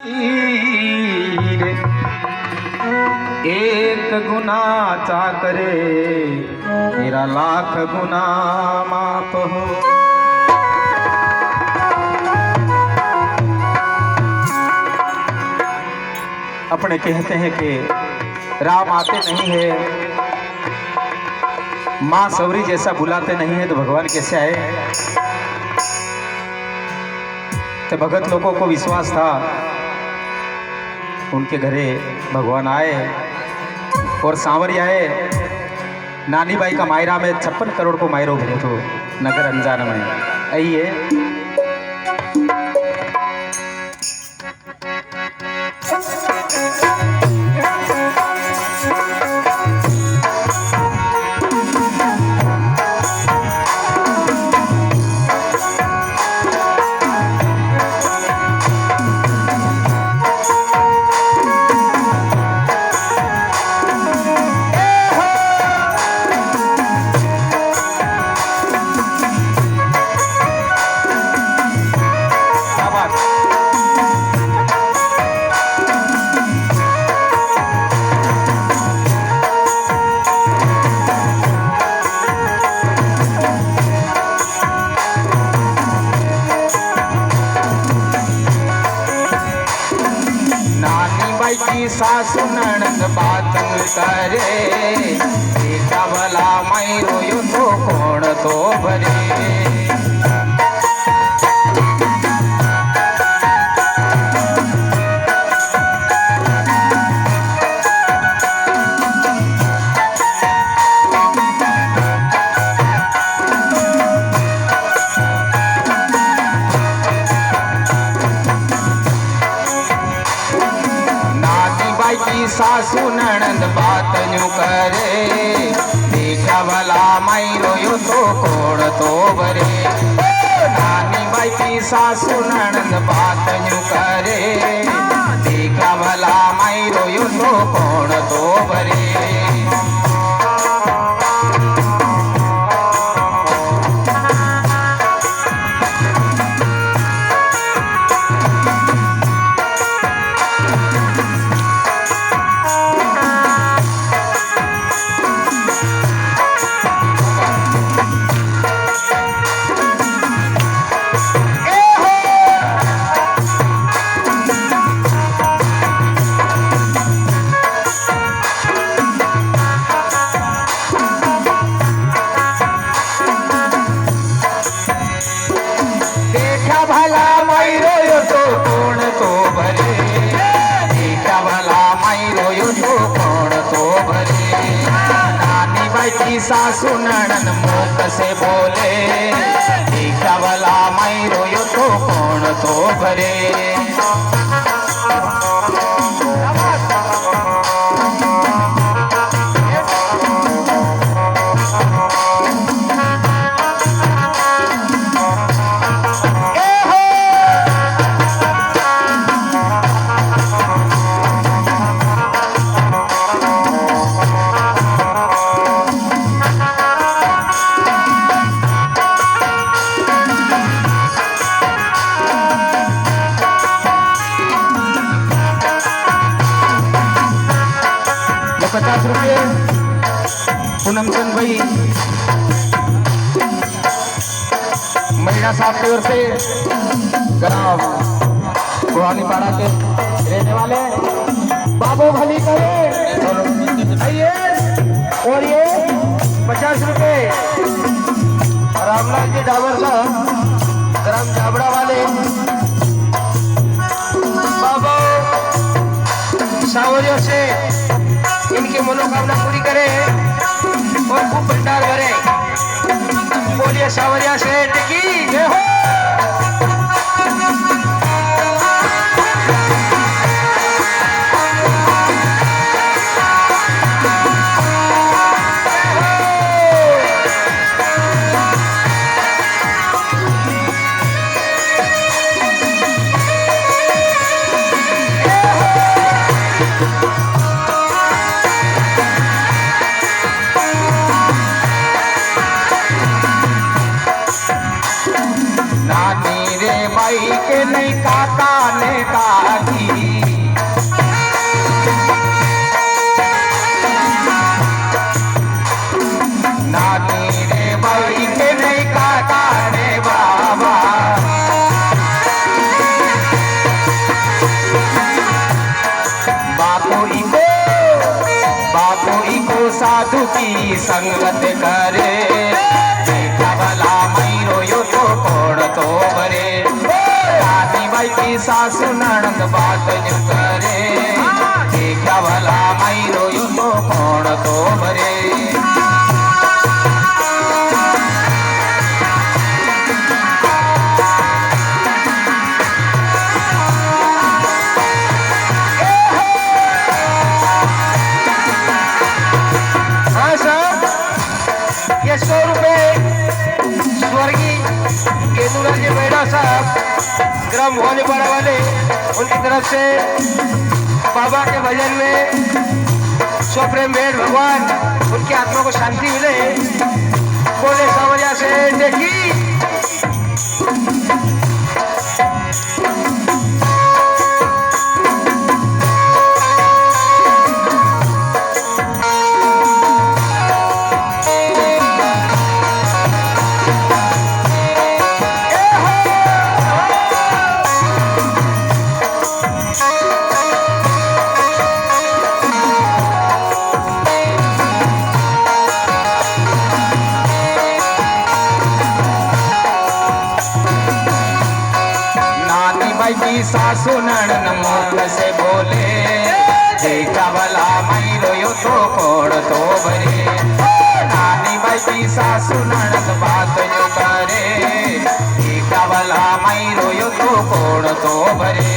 रे एक गुनाचा करे तेरा लाख गुना माफ हो। अपने कहते हैं कि राम आते नहीं है, माँ सवरी जैसा बुलाते नहीं है तो भगवान कैसे आए। तो भगत लोगों को विश्वास था, उनके घरे भगवान आए और सांवरिया आए। नानी बाई का मायरा में 56 करोड़ को मायरो भरे तो नगर अनजान में आइए। की सासु ननद बातन करे, देखा भला मैं रोयो तो कौन तो भरे। सासु ननद बात न्यू करे, देखा भला मैं रोयो तो कौन तो भरे। नानी बाई की सासु ननद बात न्यू करे, देखा भला मैं रोयो तो कौन तो भरे। सासु ननद मुख से बोले, देखा भला मैं रोयो तो कौन तो भरे। पूनमचंद भाई महिला साहब की ओर से ग्राम गुहानीपाड़ा के रहने वाले बाबू भली करे आइए। और ये 50 रुपए रामलाल जी डाबर साहब ग्राम जाबड़ा वाले बाबू सावरियों से इनकी मनोकामना पूरी करे और खूब भंडार भरे। बोलिए सावरिया सेठ की जय हो। नानी की संगत करे देखा भला मैरो यो तो कोण तो भरे नानी बाई की सासू नणंद बात न्यू करे देखा भला मैरो यो तो कोण तो भरे ये 100 रुपए स्वर्गीय केतुलाल जी बेड़ा साहब ग्राम भोले पाड़ा वाले उनकी तरफ से बाबा के भजन में स्वप्रेम भेंट भगवान उनकी आत्मा को शांति मिले बोले सावरिया से देखी की सासू नणन मुख से बोले देखा भला मैरो यो तो कोण तो भरे नानी बाई की सासू नणन बात जो करे देखा भला मैरो यो तो कोण तो भरे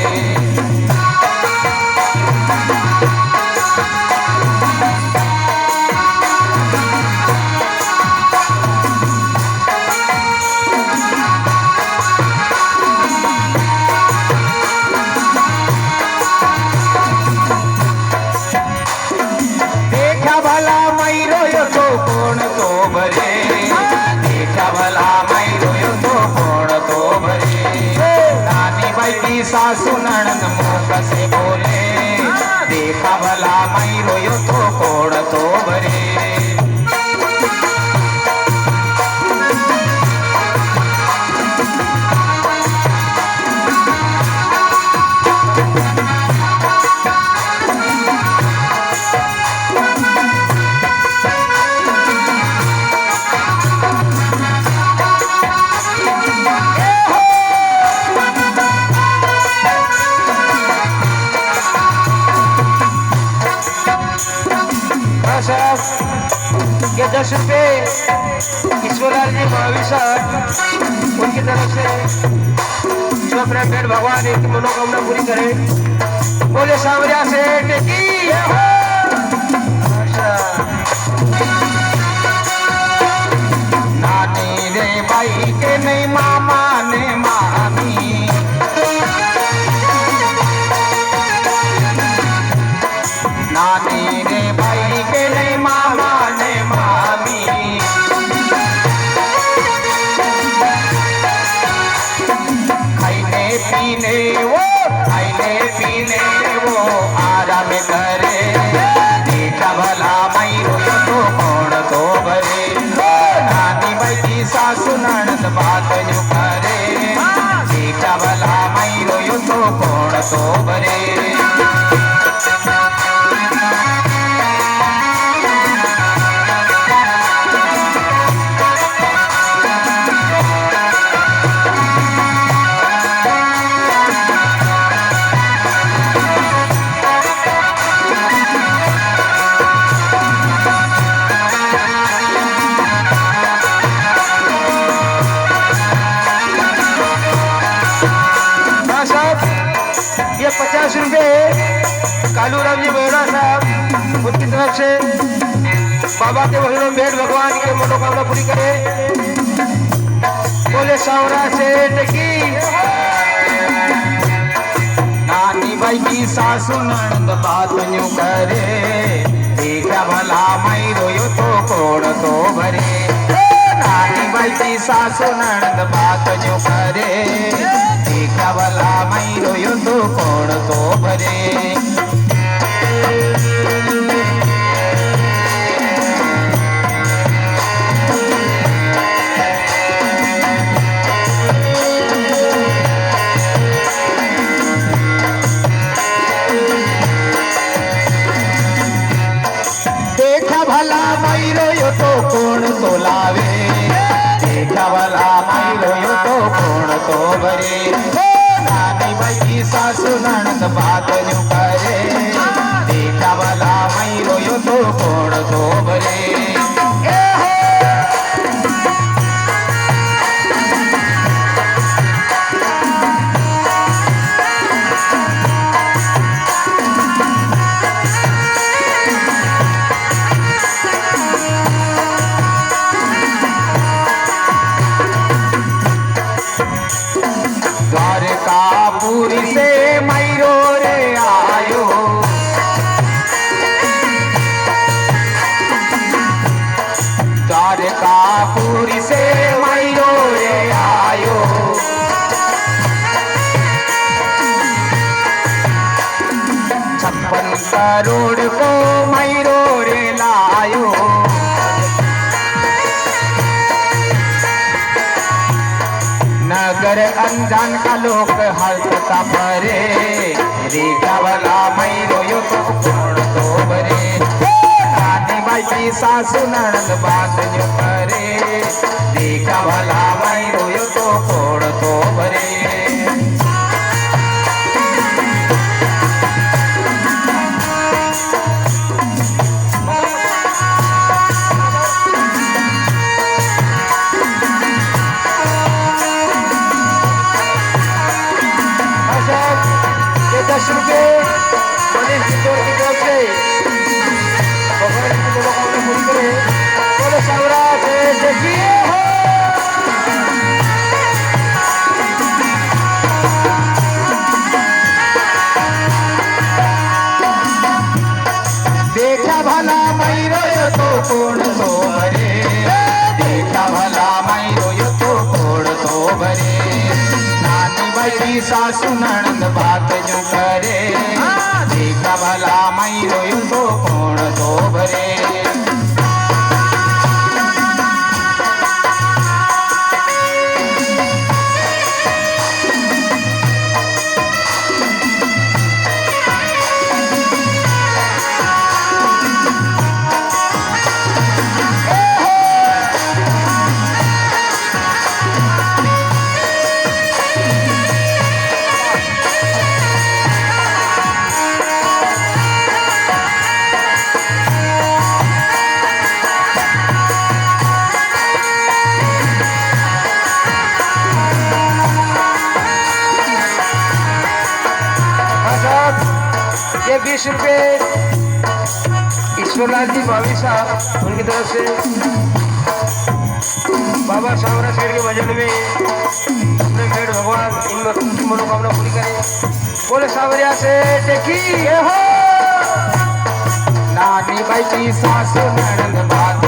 सासू नणंद मुख से बोले देखा भला मैरो यो तो कोण तो भरे ये 10 रुपए ईश्वरलाल जी महावीर साहब उनकी तरफ से स्वप्रेम भेंट भगवान एक मनोकामना पूरी करे बोले सावरिया से टेकी नानी रे बाई के नहीं मामा ने मामी नानी रे भाई के नहीं मामा ने मामी खाने पीने वो आराम करे देखा भला मैरो यो तो कोण तो भरे नानी बाई की सासू नणंद बात जो करे देखा भला मैरो यो तो कोण तो भरे ये 50 रुपए कालूराम जी बेड़ा साहब उनकी तरफ से बाबा के भजन में भेंट भगवान की मनोकामना पूरी करे बोले सावरा सेठ की नानी बाई की सासू नणंद बात न्यू करे देखा भला मैरो यो तो कोण तो भरे नानी बाई की सासू नणंद बात न्यू करे देखा भला मैरो यो तो कोण तो भरे देखा भला कोण तो लावे देखा भला मायरो यो तो कोण तो भरे नानी बाई सासू नणंद बात न्यू करे देखा भला मायरो यो तो कोण तो भरे द्वारकापुरी से मैरो रे आयो द्वारकापुरी से मैरो रे आयो छप्पन करोड़ को मैरो रे लायो नगर अनजान का लोग हंसता भरे रेखा वाला मैरो यो तो कोण तो भरे नानी बाई की सासू नणंद बात जो करे रेखा वाला मैरो यो तो कोण तो भरे ₹10 गणेश किशोर की तरफ से भगवान की मनोकामना पूरी करे बोले सावरा से देखिए हो देखा भला मैरो यो तो कोण तो भरे देखा भला मैरो यो तो कोण तो भरे नानी बाई सासू नणंद बात जो करे देखा भला मैरो यो तो कोण तो भरे ये ₹20 ईश्वरलाल जी भावी साहब उनकी तरफ से बाबा सावरा सेठ के भजन में अपने भेड़ भगवान इनकी मनोकामना पूरी करे बोले सावरिया से देखिए हो नानी बाई की सासू नणंद बात